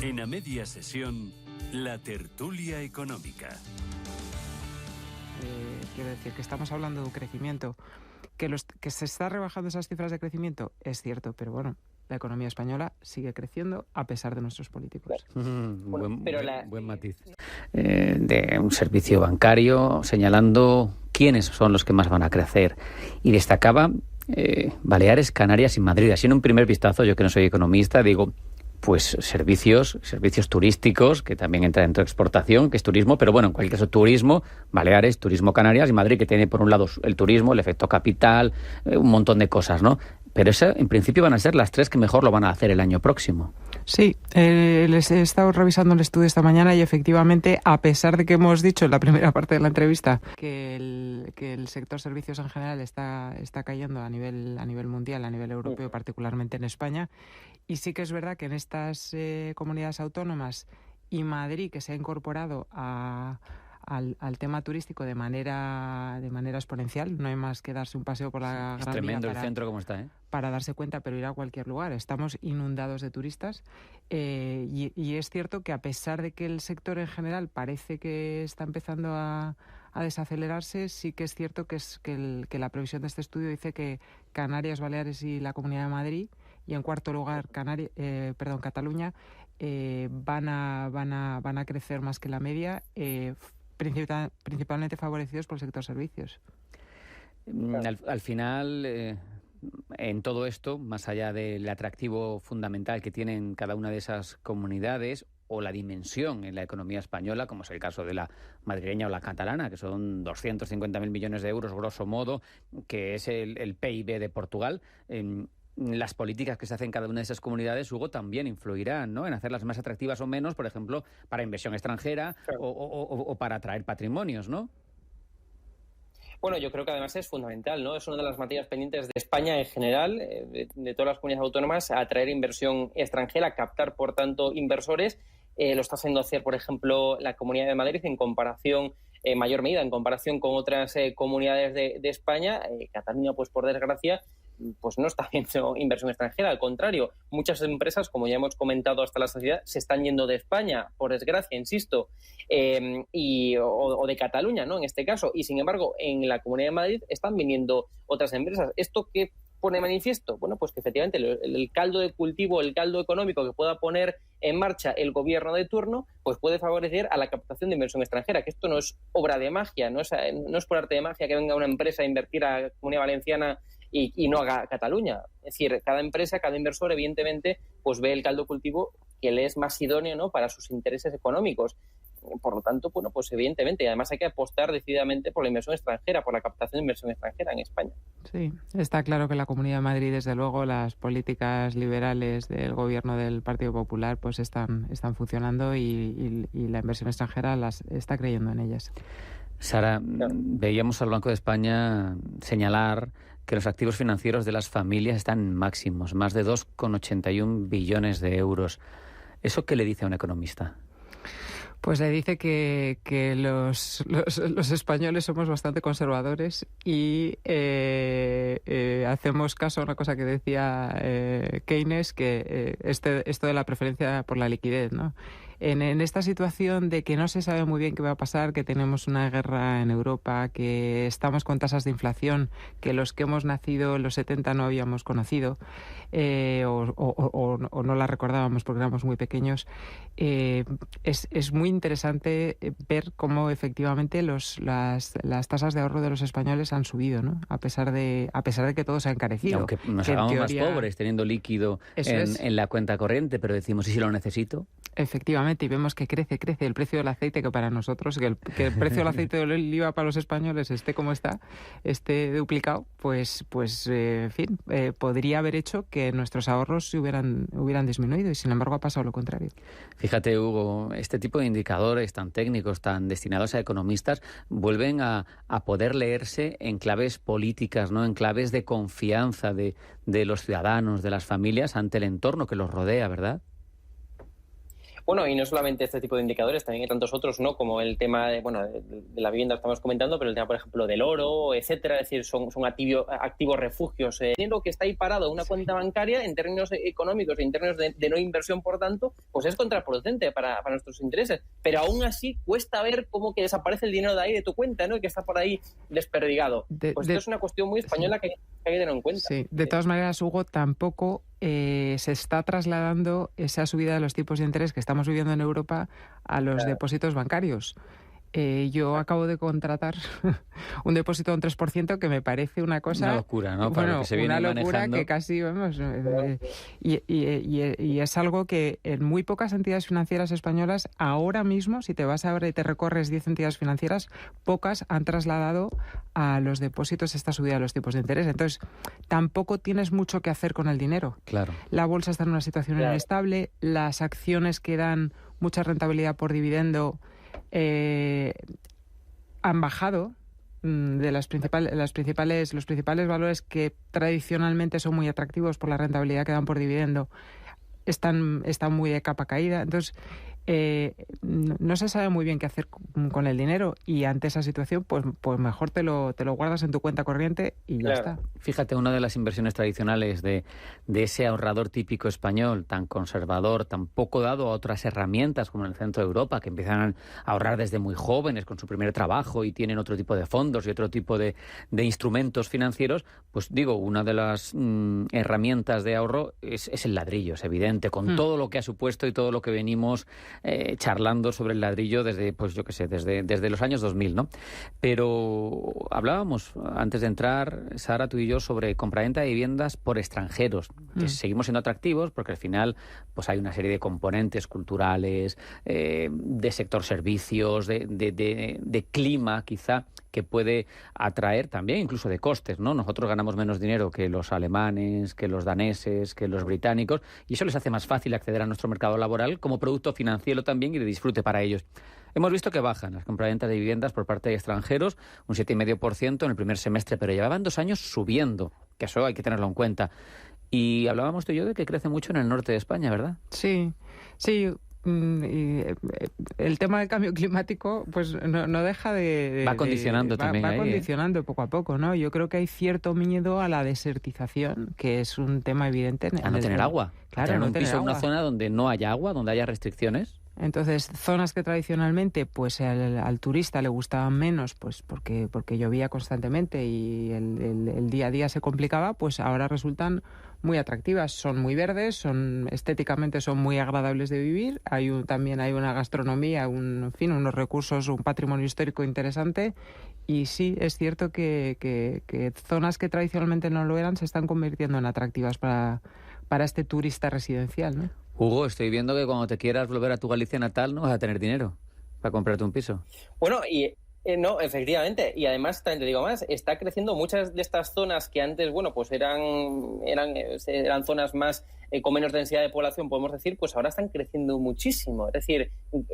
En A Media Sesión, la tertulia económica. Quiero decir que estamos hablando de un crecimiento, que se está rebajando esas cifras de crecimiento, es cierto, pero bueno, la economía española sigue creciendo a pesar de nuestros políticos. Buen matiz. De un servicio bancario señalando quiénes son los que más van a crecer. Y destacaba Baleares, Canarias y Madrid. Así en un primer vistazo, yo que no soy economista, digo, pues servicios turísticos, que también entra dentro de exportación, que es turismo, pero bueno, en cualquier caso turismo, Baleares, turismo Canarias y Madrid, que tiene por un lado el turismo, el efecto capital, un montón de cosas, ¿no? Pero esas, en principio, van a ser las tres que mejor lo van a hacer el año próximo. Sí, les he estado revisando el estudio esta mañana y efectivamente, a pesar de que hemos dicho en la primera parte de la entrevista que el sector servicios en general está cayendo a nivel mundial, a nivel europeo, particularmente en España, y sí que es verdad que en estas comunidades autónomas y Madrid, que se ha incorporado al tema turístico de manera exponencial, no hay más que darse un paseo por la Gran Vía. Es tremendo el centro como está, para darse cuenta, pero ir a cualquier lugar. Estamos inundados de turistas y es cierto que a pesar de que el sector en general parece que está empezando a desacelerarse, sí que es cierto que la previsión de este estudio dice que Canarias, Baleares y la Comunidad de Madrid, y en cuarto lugar Cataluña, van a crecer más que la media, principalmente favorecidos por el sector servicios. Al final, en todo esto, más allá del atractivo fundamental que tienen cada una de esas comunidades o la dimensión en la economía española, como es el caso de la madrileña o la catalana, que son 250.000 millones de euros, grosso modo, que es el PIB de Portugal, las políticas que se hacen en cada una de esas comunidades, Hugo, también influirán, ¿no?, en hacerlas más atractivas o menos, por ejemplo, para inversión extranjera, claro, o para atraer patrimonios, ¿no? Bueno, yo creo que además es fundamental, ¿no? Es una de las materias pendientes de España en general, de todas las comunidades autónomas, atraer inversión extranjera, captar, por tanto, inversores. Lo está haciendo hacer, por ejemplo, la Comunidad de Madrid en comparación, mayor medida, en comparación con otras comunidades de España. Cataluña, pues por desgracia, pues no está haciendo inversión extranjera, al contrario, muchas empresas, como ya hemos comentado hasta la saciedad, se están yendo de España, por desgracia, insisto, o de Cataluña, ¿no?, en este caso, y sin embargo, en la Comunidad de Madrid están viniendo otras empresas. ¿Esto qué pone de manifiesto? Bueno, pues que efectivamente el caldo de cultivo, el caldo económico que pueda poner en marcha el gobierno de turno, pues puede favorecer a la captación de inversión extranjera, que esto no es obra de magia, no es por arte de magia que venga una empresa a invertir a la Comunidad Valenciana y no haga Cataluña. Es decir, cada empresa, cada inversor, evidentemente, pues ve el caldo cultivo que le es más idóneo, ¿no?, para sus intereses económicos. Por lo tanto, bueno, pues evidentemente, y además hay que apostar decididamente por la inversión extranjera, por la captación de inversión extranjera en España. Sí, está claro que en la Comunidad de Madrid, desde luego, las políticas liberales del gobierno del Partido Popular pues están funcionando y la inversión extranjera las está creyendo en ellas. Sara, veíamos al Banco de España señalar que los activos financieros de las familias están máximos, más de 2,81 billones de euros. ¿Eso qué le dice a un economista? Pues le dice que los españoles somos bastante conservadores y hacemos caso a una cosa que decía Keynes, que esto de la preferencia por la liquidez, ¿no? En esta situación de que no se sabe muy bien qué va a pasar, que tenemos una guerra en Europa, que estamos con tasas de inflación que los que hemos nacido en los 70 no habíamos conocido, o no la recordábamos porque éramos muy pequeños, es muy interesante ver cómo efectivamente las tasas de ahorro de los españoles han subido, ¿no?, a pesar de que todo se ha encarecido. Y aunque nos hagamos teoría más pobres teniendo líquido en la cuenta corriente, pero decimos, ¿y si lo necesito? Efectivamente, y vemos que crece el precio del aceite, que para nosotros, que el precio del aceite de oliva para los españoles esté como está, esté duplicado, pues en fin, podría haber hecho que nuestros ahorros se hubieran disminuido, y sin embargo ha pasado lo contrario. Fíjate, Hugo, este tipo de indicadores tan técnicos, tan destinados a economistas, vuelven a poder leerse en claves políticas, ¿no?, en claves de confianza de los ciudadanos, de las familias ante el entorno que los rodea, ¿verdad? Bueno, y no solamente este tipo de indicadores, también hay tantos otros, ¿no? Como el tema de la vivienda que estamos comentando, pero el tema, por ejemplo, del oro, etcétera. Es decir, son activos refugios. Dinero que está ahí parado en una cuenta bancaria, en términos económicos y en términos de no inversión, por tanto, pues es contraproducente para nuestros intereses. Pero aún así cuesta ver cómo que desaparece el dinero de ahí de tu cuenta, ¿no? Y que está por ahí desperdigado. Esto es una cuestión muy española que hay que tener en cuenta. Sí, de todas maneras, Hugo, tampoco se está trasladando esa subida de los tipos de interés que estamos viviendo en Europa a los depósitos bancarios. Yo acabo de contratar un depósito de un 3% que me parece una cosa... Una locura, ¿no? Para lo que se viene una locura manejando. Que casi, vamos... Y es algo que en muy pocas entidades financieras españolas, ahora mismo, si te vas ahora y te recorres 10 entidades financieras, pocas han trasladado a los depósitos esta subida de los tipos de interés. Entonces, tampoco tienes mucho que hacer con el dinero. Claro. La bolsa está en una situación inestable, las acciones que dan mucha rentabilidad por dividendo han bajado de los principales valores que tradicionalmente son muy atractivos por la rentabilidad que dan por dividendo, están muy de capa caída. Entonces, no se sabe muy bien qué hacer con el dinero, y ante esa situación pues mejor te lo guardas en tu cuenta corriente y ya está. Fíjate, una de las inversiones tradicionales de ese ahorrador típico español, tan conservador, tan poco dado a otras herramientas como en el centro de Europa, que empiezan a ahorrar desde muy jóvenes con su primer trabajo y tienen otro tipo de fondos y otro tipo de instrumentos financieros, pues digo, una de las herramientas de ahorro es el ladrillo, es evidente, con todo lo que ha supuesto y todo lo que venimos charlando sobre el ladrillo desde, pues yo qué sé, desde los años 2000, ¿no? Pero hablábamos antes de entrar, Sara, tú y yo, sobre compraventa de viviendas por extranjeros, que seguimos siendo atractivos porque al final pues hay una serie de componentes culturales, de sector servicios, de clima quizá, que puede atraer también, incluso de costes, ¿no? Nosotros ganamos menos dinero que los alemanes, que los daneses, que los británicos, y eso les hace más fácil acceder a nuestro mercado laboral como producto financiero también y de disfrute para ellos. Hemos visto que bajan las compraventas de viviendas por parte de extranjeros, un 7,5% en el primer semestre, pero llevaban 2 años subiendo, que eso hay que tenerlo en cuenta. Y hablábamos tú y yo de que crece mucho en el norte de España, ¿verdad? Sí. Y el tema del cambio climático pues no deja de... Va condicionando también. Va condicionando poco a poco, ¿no? Yo creo que hay cierto miedo a la desertización, que es un tema evidente. A no tener agua. Claro, tener no un tener piso en agua. una zona donde no haya agua, donde haya restricciones. Entonces, zonas que tradicionalmente pues al turista le gustaban menos, pues porque llovía constantemente y el día a día se complicaba, pues ahora resultan muy atractivas. Son muy verdes, estéticamente son muy agradables de vivir. También hay una gastronomía, unos recursos, un patrimonio histórico interesante. Y sí, es cierto que zonas que tradicionalmente no lo eran se están convirtiendo en atractivas para este turista residencial, ¿no? Hugo, estoy viendo que cuando te quieras volver a tu Galicia natal no vas a tener dinero para comprarte un piso. Bueno, y no, efectivamente, y además también te digo más, está creciendo muchas de estas zonas que antes, bueno, pues eran zonas más con menos densidad de población, podemos decir, pues ahora están creciendo muchísimo. Es decir,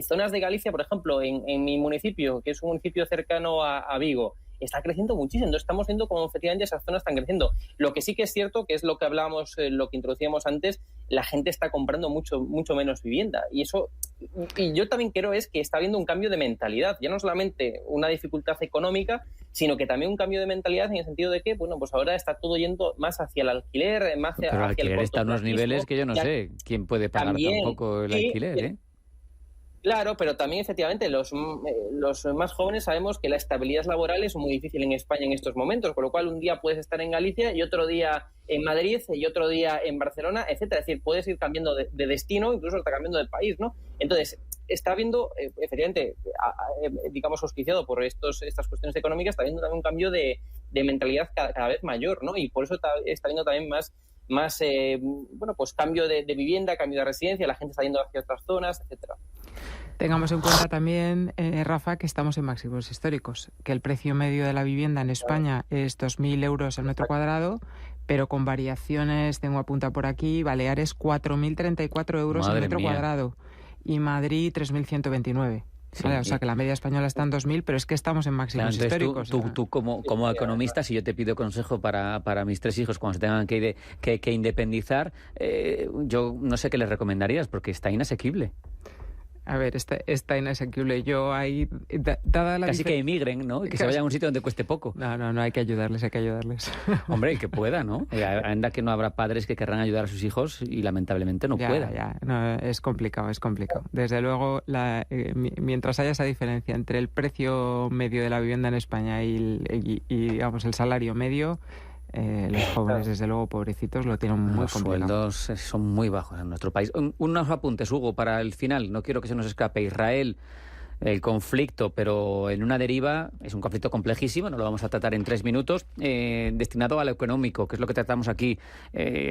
zonas de Galicia, por ejemplo, en mi municipio, que es un municipio cercano a Vigo, está creciendo muchísimo. Entonces estamos viendo cómo efectivamente esas zonas están creciendo. Lo que sí que es cierto, que es lo que hablábamos, lo que introducíamos antes, la gente está comprando mucho menos vivienda. Y eso, y yo también creo es que está habiendo un cambio de mentalidad. Ya no solamente una dificultad económica, sino que también un cambio de mentalidad en el sentido de que, bueno, pues ahora está todo yendo más hacia el alquiler, más hacia el alquiler. Pero está en unos niveles que yo no sé quién puede pagar también, tampoco el alquiler, ¿eh? Claro, pero también efectivamente los más jóvenes sabemos que la estabilidad laboral es muy difícil en España en estos momentos, con lo cual un día puedes estar en Galicia y otro día en Madrid y otro día en Barcelona, etcétera. Es decir, puedes ir cambiando de destino, incluso hasta cambiando de país, ¿no? Entonces, está habiendo, efectivamente, digamos, auspiciado por estas cuestiones económicas, está habiendo también un cambio de mentalidad cada vez mayor, ¿no? Y por eso está habiendo también más pues cambio de vivienda, cambio de residencia, la gente está yendo hacia otras zonas, etcétera. Tengamos en cuenta también, Rafa, que estamos en máximos históricos, que el precio medio de la vivienda en España es 2.000 euros el metro cuadrado, pero con variaciones, tengo apunta por aquí, Baleares 4.034 euros el metro cuadrado y Madrid 3.129. Sí, ¿vale? O sea, que la media española está en 2.000, pero es que estamos en máximos históricos. Tú como economista, si yo te pido consejo para mis 3 hijos cuando se tengan que independizar, yo no sé qué les recomendarías, porque está inasequible. A ver, está inasequible. Yo ahí, dada la casi que emigren, ¿no? Y que se vayan a un sitio donde cueste poco. No, hay que ayudarles. Hombre, que pueda, ¿no? Anda que no habrá padres que querrán ayudar a sus hijos y lamentablemente no pueda. No, es complicado. Desde luego, mientras haya esa diferencia entre el precio medio de la vivienda en España y digamos, el salario medio, los jóvenes, desde luego, pobrecitos, lo tienen muy complicado. Los sueldos son muy bajos en nuestro país. Unos apuntes, Hugo, para el final. No quiero que se nos escape. Israel, el conflicto, pero en una deriva, es un conflicto complejísimo, no lo vamos a tratar en 3 minutos, destinado a lo económico, que es lo que tratamos aquí.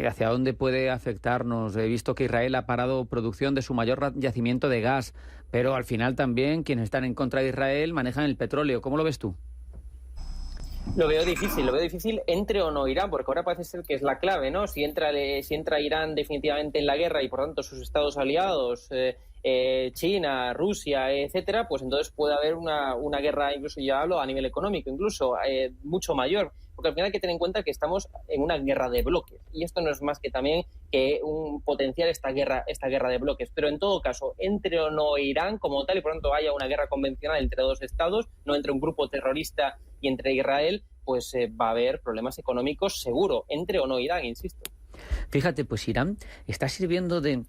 ¿Hacia dónde puede afectarnos? He visto que Israel ha parado producción de su mayor yacimiento de gas, pero al final también quienes están en contra de Israel manejan el petróleo. ¿Cómo lo ves tú? Lo veo difícil, entre o no Irán, porque ahora parece ser que es la clave, ¿no? Si entra Irán definitivamente en la guerra y por tanto sus estados aliados, China, Rusia, etcétera, pues entonces puede haber una guerra, incluso ya hablo a nivel económico, incluso mucho mayor, porque al final hay que tener en cuenta que estamos en una guerra de bloques y esto no es más que también que un potenciar esta guerra de bloques. Pero en todo caso, entre o no Irán como tal y por tanto haya una guerra convencional entre 2 estados, no entre un grupo terrorista y entre Israel, pues va a haber problemas económicos seguro, entre o no Irán, insisto. Fíjate, pues Irán está sirviendo de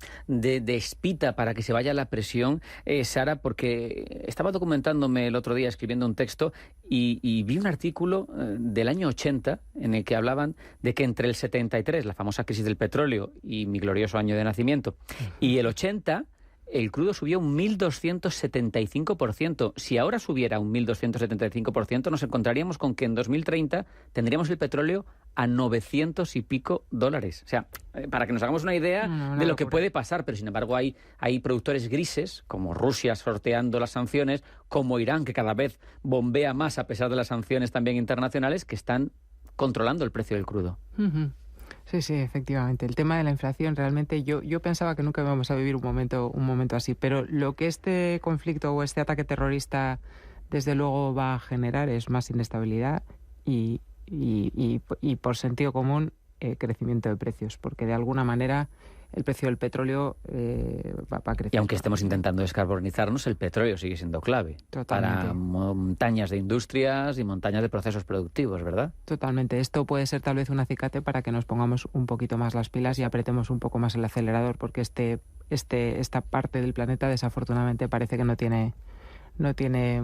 espita para que se vaya la presión, Sara, porque estaba documentándome el otro día escribiendo un texto y vi un artículo del año 80 en el que hablaban de que entre el 73, la famosa crisis del petróleo y mi glorioso año de nacimiento, y el 80... el crudo subió un 1.275%. Si ahora subiera un 1.275%, nos encontraríamos con que en 2030 tendríamos el petróleo a 900 y pico dólares. O sea, para que nos hagamos una idea de lo que puede pasar, pero sin embargo hay productores grises, como Rusia sorteando las sanciones, como Irán, que cada vez bombea más a pesar de las sanciones también internacionales, que están controlando el precio del crudo. Uh-huh. Sí, efectivamente. El tema de la inflación, realmente yo pensaba que nunca íbamos a vivir un momento así, pero lo que este conflicto o este ataque terrorista desde luego va a generar es más inestabilidad y por sentido común crecimiento de precios, porque de alguna manera el precio del petróleo va a crecer. Y aunque estemos intentando descarbonizarnos, el petróleo sigue siendo clave. Totalmente. Para montañas de industrias y montañas de procesos productivos, ¿verdad? Totalmente. Esto puede ser tal vez un acicate para que nos pongamos un poquito más las pilas y apretemos un poco más el acelerador, porque esta parte del planeta desafortunadamente parece que no tiene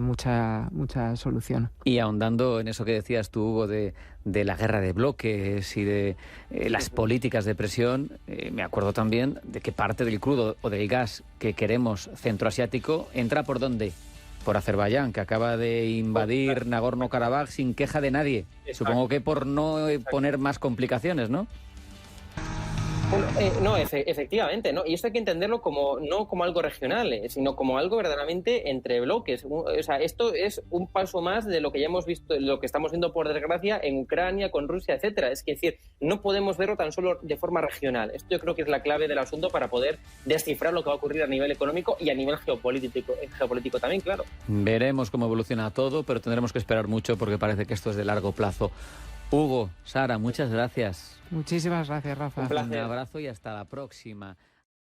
mucha solución. Y ahondando en eso que decías tú, Hugo, de la guerra de bloques y de las políticas de presión, me acuerdo también de que parte del crudo o del gas que queremos centroasiático entra ¿por dónde? Por Azerbaiyán, que acaba de invadir Nagorno-Karabaj sin queja de nadie. Supongo que por no poner más complicaciones, ¿no? No, efectivamente, ¿no? Y esto hay que entenderlo no como algo regional, sino como algo verdaderamente entre bloques. O sea, esto es un paso más de lo que ya hemos visto, lo que estamos viendo por desgracia en Ucrania, con Rusia, etcétera. Es decir, no podemos verlo tan solo de forma regional. Esto yo creo que es la clave del asunto para poder descifrar lo que va a ocurrir a nivel económico y a nivel geopolítico también, claro. Veremos cómo evoluciona todo, pero tendremos que esperar mucho porque parece que esto es de largo plazo. Hugo, Sara, muchas gracias. Muchísimas gracias, Rafa. Un abrazo y hasta la próxima.